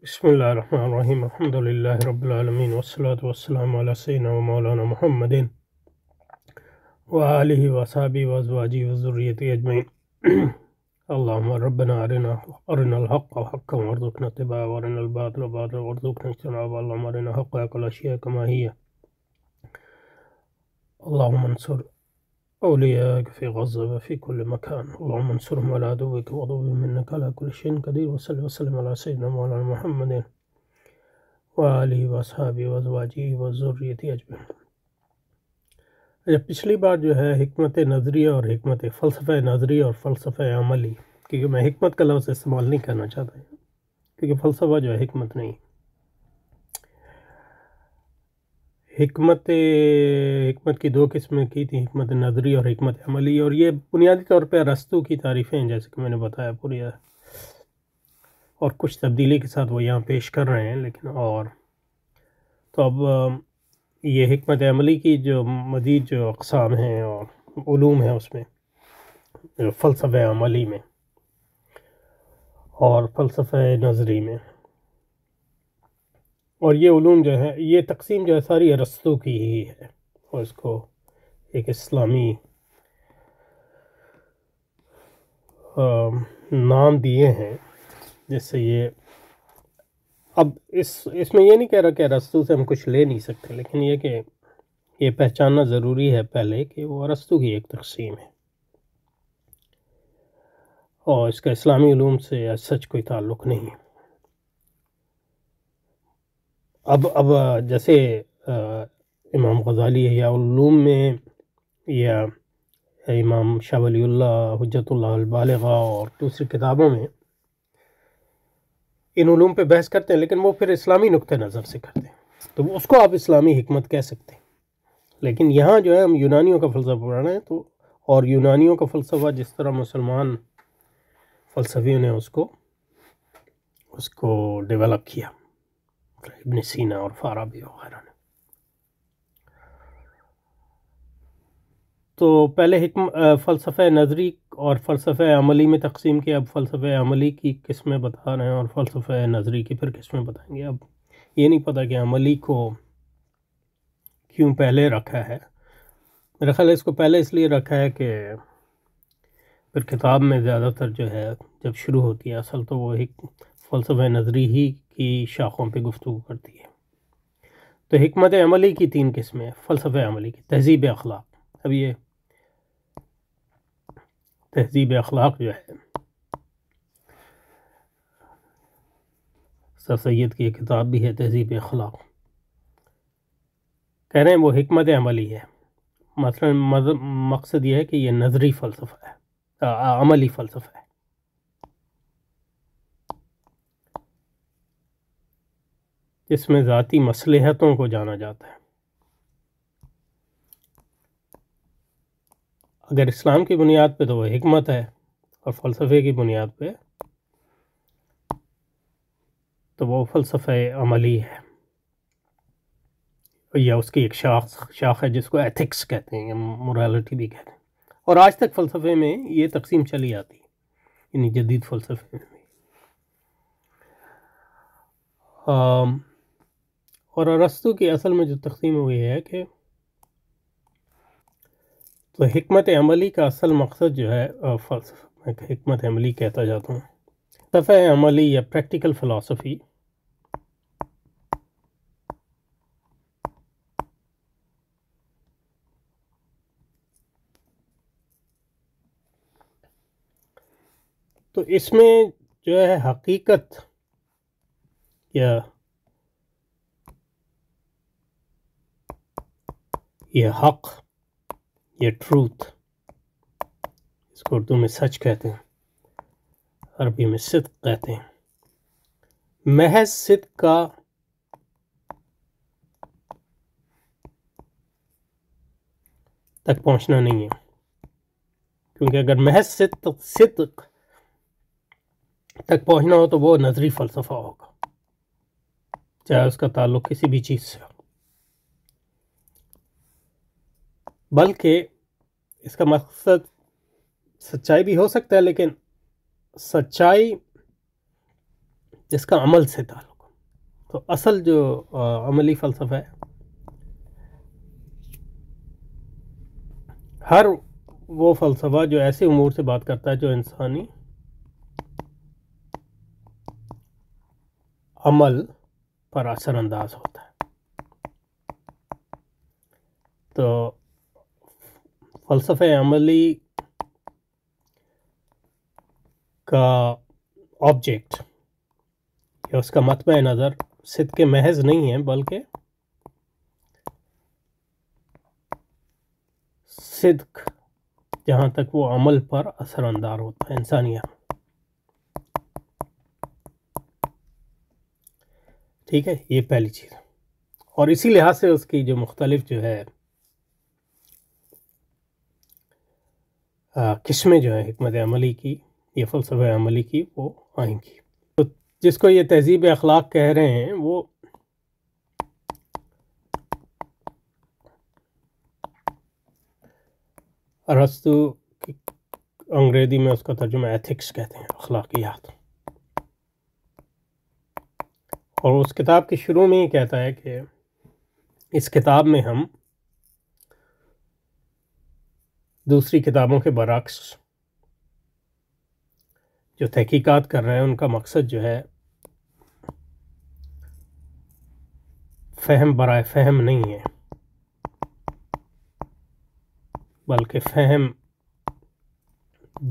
بسم الله الرحمن الرحيم. الحمد لله رب العالمين، والصلاة والسلام على سيدنا ومولانا محمد وآله وصحبه وأزواجه وذريته أجمعين. اللهم ربنا أرنا الحق حقا وارزقنا اتباعه، وأرنا الباطل باطلا وارزقنا اجتنابه. اللهم أرنا حقائق الأشياء كما هي. اللهم انصر أولياءك في غزة وفي كل مكان. اللهم انصرهم على عدوك وعدوهم إنك على كل شيء قدير. وصلى وسلم على سيدنا مولانا محمد وآلہ وصحبہ وازواجہ وذریتہ اجمعین۔ پچھلی بار جو ہے حکمت نظریہ اور حکمت فلسفہ نظری اور فلسفہ عملی، کیونکہ میں حکمت کا لفظ استعمال نہیں کرنا چاہتا کیونکہ فلسفہ جو ہے حکمت نہیں۔ حکمت کی دو قسمیں کی تھیں، حکمت نظری اور حکمت عملی، اور یہ بنیادی طور پہ ارسطو کی تعریفیں ہیں، جیسے کہ میں نے بتایا پوری، اور کچھ تبدیلی کے ساتھ وہ یہاں پیش کر رہے ہیں۔ لیکن تو اب یہ حکمت عملی کی جو مزید جو اقسام ہیں اور علوم ہیں، اس میں فلسفہ عملی میں اور فلسفہ نظری میں، اور یہ علوم جو ہے، یہ تقسیم جو ہے ساری ارسطو کی ہی ہے، اور اس کو ایک اسلامی نام دیے ہیں، جس سے یہ اب اس میں یہ نہیں کہہ رہا کہ ارسطو سے ہم کچھ لے نہیں سکتے، لیکن یہ کہ یہ پہچاننا ضروری ہے پہلے کہ وہ ارسطو کی ایک تقسیم ہے، اور اس کا اسلامی علوم سے سچ کوئی تعلق نہیں ہے۔ اب جیسے امام غزالی یا علوم میں، یا امام شاہ ولی اللہ حجت اللہ البالغہ اور دوسری کتابوں میں ان علوم پہ بحث کرتے ہیں، لیکن وہ پھر اسلامی نقطہ نظر سے کرتے ہیں، تو اس کو آپ اسلامی حکمت کہہ سکتے ہیں۔ لیکن یہاں جو ہے ہم یونانیوں کا فلسفہ پڑھ رہے ہیں، تو اور یونانیوں کا فلسفہ جس طرح مسلمان فلسفیوں نے اس کو ڈیولپ کیا، ابن سینا اور فارابی وغیرہ نے، تو پہلے فلسفہ نظری اور فلسفہ عملی میں تقسیم کیا۔ اب فلسفہ عملی کی قسمیں بتا رہے ہیں اور فلسفہ نظری کی پھر قسمیں بتائیں گے۔ اب یہ نہیں پتہ کہ عملی کو کیوں پہلے رکھا ہے۔ میرا خیال ہے اس کو پہلے اس لیے رکھا ہے کہ پھر کتاب میں زیادہ تر جو ہے جب شروع ہوتی ہے اصل، تو وہ ایک فلسفہ نظری ہی کی شاخوں پہ گفتگو کرتی ہے۔ تو حکمت عملی کی تین قسمیں، فلسفہ عملی کی تہذیب اخلاق۔ اب یہ تہذیب اخلاق جو ہے سر سید کی ایک کتاب بھی ہے، تہذیب اخلاق، کہہ رہے ہیں وہ حکمت عملی ہے۔ مثلا مقصد یہ ہے کہ یہ نظری فلسفہ ہے، عملی فلسفہ ہے۔ جس میں ذاتی مصلحتوں کو جانا جاتا ہے۔ اگر اسلام کی بنیاد پہ تو وہ حکمت ہے، اور فلسفے کی بنیاد پہ تو وہ فلسفہ عملی ہے، یا اس کی ایک شاخ ہے جس کو ایتھکس کہتے ہیں یا مورالٹی بھی کہتے ہیں، اور آج تک فلسفے میں یہ تقسیم چلی آتی ہے، یعنی جدید فلسفے میں۔ اور ارسطو کی اصل میں جو تقسیم ہوئی ہے کہ تو حکمت عملی کا اصل مقصد جو ہے فلسفہ، میں حکمت عملی کہتا جاتا ہوں، فلسفہ عملی یا پریکٹیکل فلسفی تو اس میں جو ہے حقیقت یا یہ حق، یہ ٹروتھ، اس کو اردو میں سچ کہتے ہیں، عربی میں صدق کہتے ہیں، محض صدق کا تک پہنچنا نہیں ہے، کیونکہ اگر محض صدق تک پہنچنا ہو تو وہ نظری فلسفہ ہوگا، چاہے اس کا تعلق کسی بھی چیز سے ہو۔ بلکہ اس کا مقصد سچائی بھی ہو سکتا ہے، لیکن سچائی جس کا عمل سے تعلق ہو، تو اصل جو عملی فلسفہ ہے، ہر وہ فلسفہ جو ایسے امور سے بات کرتا ہے جو انسانی عمل پر اثر انداز ہوتا ہے. تو فلسفہ عملی کا آبجیکٹ یا اس کا مطمع نظر صدق محض نہیں ہے، بلکہ صدق جہاں تک وہ عمل پر اثر انداز ہوتا ہے، انسانی عمل. ٹھیک ہے، یہ پہلی چیز. اور اسی لحاظ سے اس کی جو مختلف جو ہے قسمیں جو ہے حکمت عملی کی یا فلسفہ عملی کی وہ آئیں گی. تو جس کو یہ تہذیب اخلاق کہہ رہے ہیں، وہ ارسطو کی انگریزی میں اس کا ترجمہ ایتھکس کہتے ہیں، اخلاقیات. اور اس کتاب کے شروع میں ہی کہتا ہے کہ اس کتاب میں ہم دوسری کتابوں کے برعکس جو تحقیقات کر رہے ہیں ان کا مقصد جو ہے فہم برائے فہم نہیں ہے، بلکہ فہم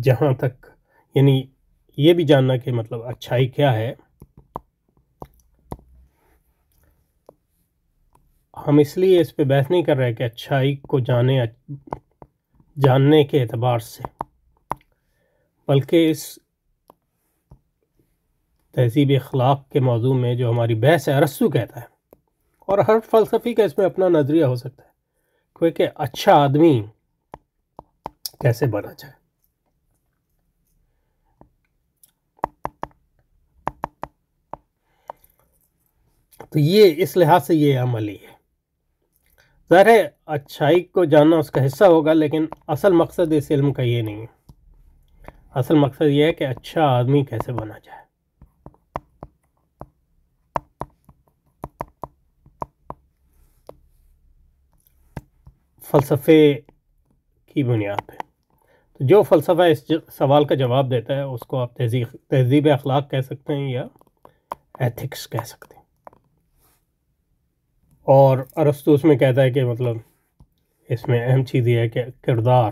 جہاں تک، یعنی یہ بھی جاننا کہ مطلب اچھائی کیا ہے. ہم اس لیے اس پہ بحث نہیں کر رہے کہ اچھائی کو جاننے کے اعتبار سے، بلکہ اس تہذیب اخلاق کے موضوع میں جو ہماری بحث ہے، ارسطو کہتا ہے، اور ہر فلسفی کا اس میں اپنا نظریہ ہو سکتا ہے، کوئی کہ اچھا آدمی کیسے بنا جائے. تو یہ اس لحاظ سے یہ عملی ہے. ظاہر ہے اچھائی کو جاننا اس کا حصہ ہوگا، لیکن اصل مقصد اس علم کا یہ نہیں ہے. اصل مقصد یہ ہے کہ اچھا آدمی کیسے بنا جائے. فلسفے کی بنیاد پہ تو جو فلسفہ اس سوال کا جواب دیتا ہے اس کو آپ تہذیب اخلاق کہہ سکتے ہیں یا ایتھکس کہہ سکتے ہیں. اور ارسطو اس میں کہتا ہے کہ مطلب اس میں اہم چیز یہ ہے کہ کردار،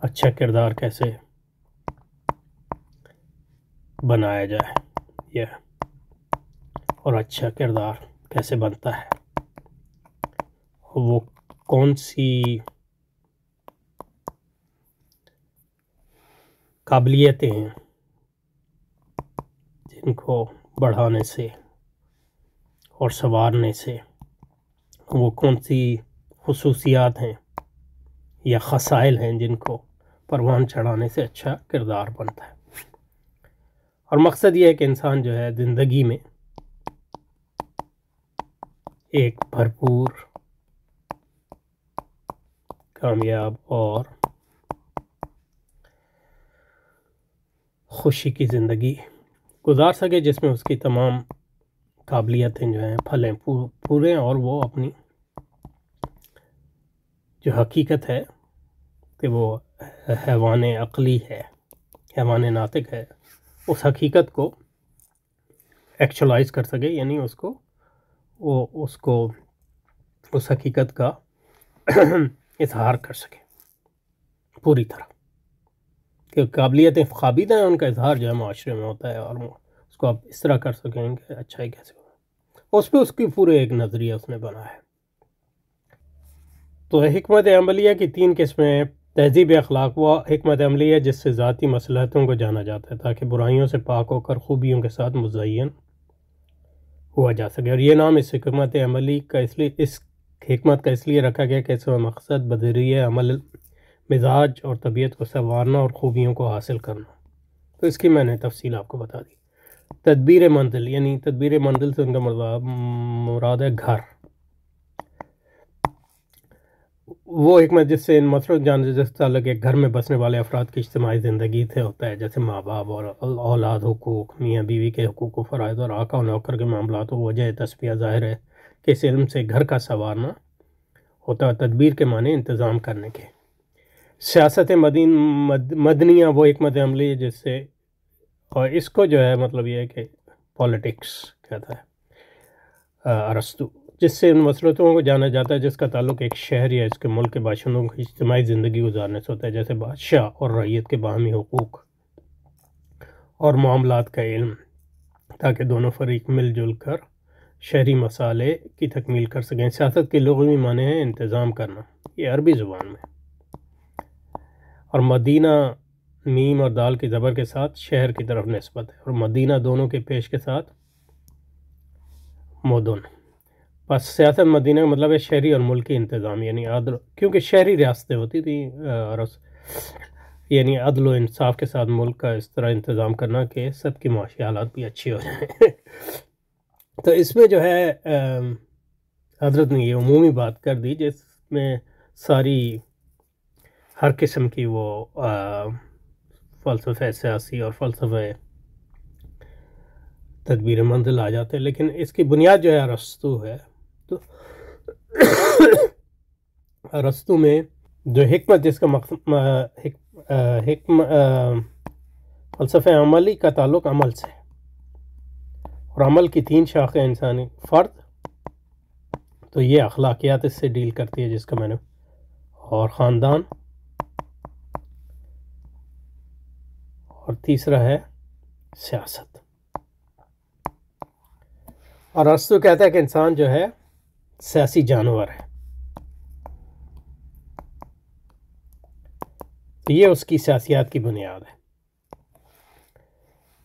اچھا کردار کیسے بنایا جائے اور اچھا کردار کیسے بنتا ہے، وہ کون سی قابلیتیں ہیں جن کو بڑھانے سے اور سنوارنے سے، وہ کون سی خصوصیات ہیں یا خصائل ہیں جن کو پروان چڑھانے سے اچھا کردار بنتا ہے. اور مقصد یہ ہے کہ انسان جو ہے زندگی میں ایک بھرپور، کامیاب اور خوشی کی زندگی گزار سکے، جس میں اس کی تمام قابلیتیں جو ہیں پھلیں پورے، اور وہ اپنی جو حقیقت ہے کہ وہ حیوان عقلی ہے، حیوان ناطق ہے، اس حقیقت کو ایکچولائز کر سکے، یعنی اس حقیقت کا اظہار کر سکے پوری طرح. کہ قابلیتیں قابض ہیں، ان کا اظہار جو ہے معاشرے میں ہوتا ہے، اور اس کو آپ اس طرح کر سکیں کہ اچھائی کیسے ہو. اس پہ اس کی پورے ایک نظریہ اس نے بنا ہے. تو حکمت عملیہ کی 3 قسمیں. تہذیب اخلاق وہ حکمت عملیہ جس سے ذاتی مصلحتوں کو جانا جاتا ہے تاکہ برائیوں سے پاک ہو کر خوبیوں کے ساتھ مزین ہوا جا سکے. اور یہ نام اس حکمت عملی کا اس حکمت کا اس لیے رکھا گیا کہ اس کا مقصد بذریعہ عمل مزاج اور طبیعت کو سنوارنا اور خوبیوں کو حاصل کرنا. تو اس کی میں نے تفصیل آپ کو بتا دی. تدبیر منزل، یعنی تدبیر منزل سے ان کا مراد ہے گھر. وہ حکمت جس سے ان مسئلوں جان جس تعلق ایک گھر میں بسنے والے افراد کی اجتماعی زندگی سے ہوتا ہے، جیسے ماں باپ اور اولاد، حقوق، میاں بیوی کے حقوق و فرائض اور آقا و نوکر کے معاملات، و وجہ تسبیہ ظاہر ہے کہ اس علم سے گھر کا سنوارنا ہوتا ہے، تدبیر کے معنی انتظام کرنے کے۔ سیاست مدنیہ وہ حکمت عملی ہے جس سے، اور اس کو جو ہے مطلب یہ ہے کہ پالیٹکس کہتا ہے ارسطو، جس سے ان مسلطوں کو جانا جاتا ہے جس کا تعلق ایک شہر یا اس کے ملک کے باشندوں کی اجتماعی زندگی گزارنے سے ہوتا ہے، جیسے بادشاہ اور رعیت کے باہمی حقوق اور معاملات کا علم، تاکہ دونوں فریق مل جل کر شہری مسالے کی تکمیل کر سکیں۔ سیاست کے لغوی معنی ہے انتظام کرنا، یہ عربی زبان میں، اور مدینہ میم اور دال کی زبر کے ساتھ شہر کی طرف نسبت ہے، اور مدینہ دونوں کے پیش کے ساتھ مدن۔ بس سیاست مدینہ کا مطلب ہے شہری اور ملکی انتظام، یعنی عدل، کیونکہ شہری ریاستیں ہوتی تھیں، یعنی عدل و انصاف کے ساتھ ملک کا اس طرح انتظام کرنا کہ سب کی معاشی حالات بھی اچھی ہو جائیں۔ تو اس میں جو ہے حضرت نے یہ عمومی بات کر دی جس میں ساری ہر قسم کی وہ فلسفہ سیاسی اور فلسفہ تدبیر منزل آ جاتے ہیں، لیکن اس کی بنیاد جو ہے ارسطو ہے۔ تو ارسطو میں جو حکمت جس کا فلسفہ عملی کا تعلق عمل سے ہے، اور عمل کی 3 شاخیں انسانی فرد، تو یہ اخلاقیات اس سے ڈیل کرتی ہے جس کا میں نے، اور خاندان، اور تیسرا ہے سیاست۔ اور ارسطو کہتا ہے کہ انسان جو ہے سیاسی جانور ہے، تو یہ اس کی سیاسیات کی بنیاد ہے،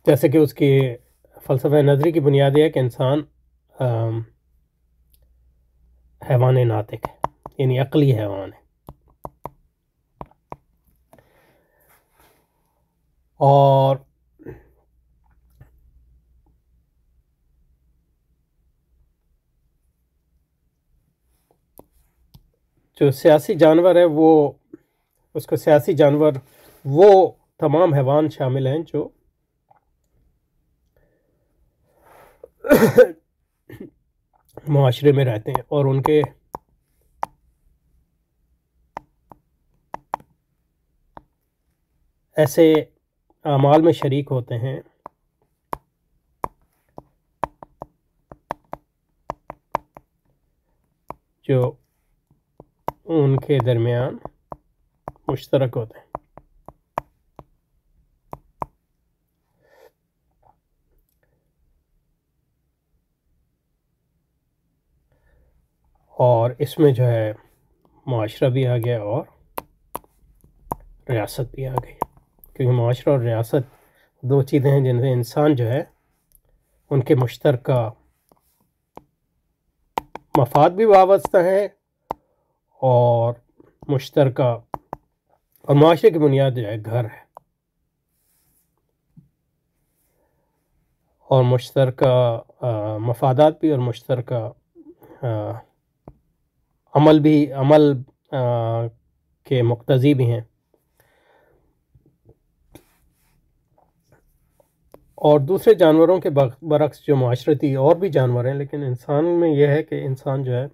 جیسے کہ اس کی فلسفہ نظری کی بنیاد یہ ہے کہ انسان حیوان ناطق ہے، یعنی عقلی حیوان ہے، اور جو سیاسی جانور ہے وہ، اس کو سیاسی جانور وہ تمام حیوان شامل ہیں جو معاشرے میں رہتے ہیں اور ان کے ایسے اعمال میں شریک ہوتے ہیں جو ان کے درمیان مشترک ہوتے ہیں۔ اور اس میں جو ہے معاشرہ بھی آ گیا اور ریاست بھی آ گئی، کیونکہ معاشرہ اور ریاست 2 چیزیں ہیں جن سے انسان جو ہے ان کے مشترکہ مفاد بھی وابستہ ہیں، اور مشترکہ، اور معاشرے کی بنیاد جو ہے گھر ہے، اور مشترکہ مفادات بھی، اور مشترکہ عمل کے مقتضی بھی ہیں۔ اور دوسرے جانوروں کے برعکس جو معاشرتی اور بھی جانور ہیں، لیکن انسان میں یہ ہے کہ انسان جو ہے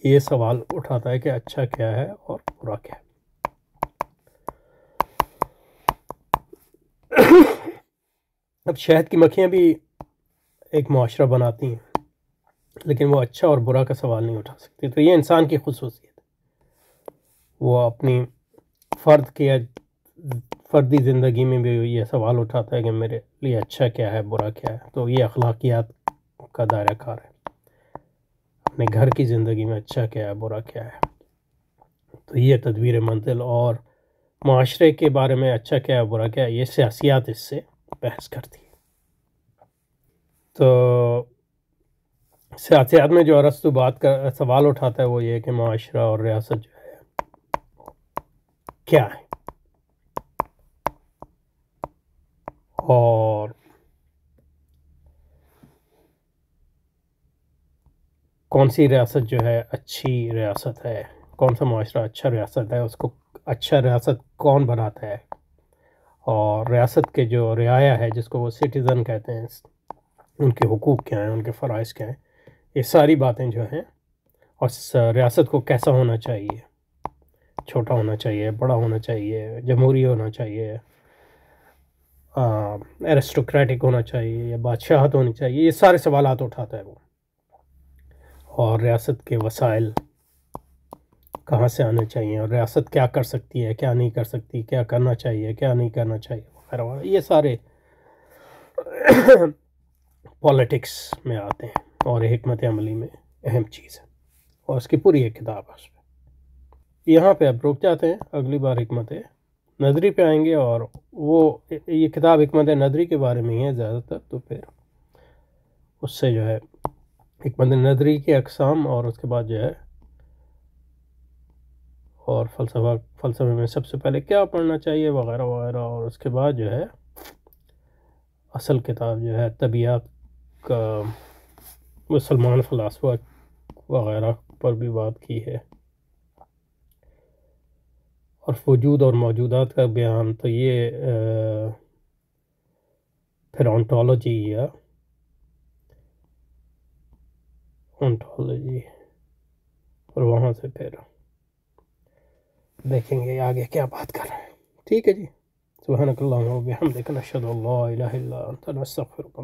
یہ سوال اٹھاتا ہے کہ اچھا کیا ہے اور برا کیا ہے۔ اب شہد کی مکھیاں بھی ایک معاشرہ بناتی ہیں، لیکن وہ اچھا اور برا کا سوال نہیں اٹھا سکتی، تو یہ انسان کی خصوصیت ہے، وہ اپنی فردی زندگی میں بھی یہ سوال اٹھاتا ہے کہ میرے لیے اچھا کیا ہے، برا کیا ہے، تو یہ اخلاقیات کا دائرہ کار ہے، اپنے گھر کی زندگی میں اچھا کیا ہے، برا کیا ہے، تو یہ تدبیر منزل اور معاشرے کے بارے میں اچھا کیا ہے، برا کیا ہے، یہ سیاسیات اس سے بحث کرتی ہے۔ تو سیاسیات میں جو ارسطو بات کا سوال اٹھاتا ہے وہ یہ ہے کہ معاشرہ اور ریاست جو ہے کیا ہے، اور کون سی ریاست جو ہے اچھی ریاست ہے، کون سا معاشرہ اچھا ریاست ہے، اس کو اچھا ریاست کون بناتا ہے، اور ریاست کے جو رعایا ہے جس کو وہ سٹیزن کہتے ہیں، ان کے حقوق کیا ہیں، ان کے فرائض کیا ہیں، یہ ساری باتیں جو ہیں، اور ریاست کو کیسا ہونا چاہیے، چھوٹا ہونا چاہیے، بڑا ہونا چاہیے، جمہوری ہونا چاہیے، ایرسٹوکریٹک ہونا چاہیے یا بادشاہت ہونی چاہیے، یہ سارے سوالات اٹھاتا ہے وہ، اور ریاست کے وسائل کہاں سے آنے چاہیے، اور ریاست کیا کر سکتی ہے، کیا نہیں کر سکتی، کیا کرنا چاہیے، کیا نہیں کرنا چاہیے وغیرہ وغیرہ، یہ سارے پالیٹکس میں آتے ہیں، اور حکمت عملی میں اہم چیز ہے، اور اس کی پوری ایک کتاب ہے اس پہ۔ یہاں پہ اب رک جاتے ہیں، اگلی بار حکمت نظری پہ آئیں گے، اور وہ یہ کتاب حکمت نظری کے بارے میں ہی ہے زیادہ تر، تو پھر اس سے جو ہے حکمت نظری کے اقسام، اور اس کے بعد جو ہے اور فلسفے میں سب سے پہلے کیا پڑھنا چاہیے وغیرہ وغیرہ، اور اس کے بعد جو ہے اصل کتاب جو ہے طبیعت کا مسلمان فلاسفہ وغیرہ پر بھی بات کی ہے، اور وجود اور موجودات کا بیان، تو یہ پھر اونٹولوجی یا اونٹولوجی، اور وہاں سے پھر دیکھیں گے آگے کیا بات کر رہے ہیں۔ ٹھیک ہے جی، سبحانک اللہم و بحمدک، نشہد ان لا الہ الا انت، نستغفرک۔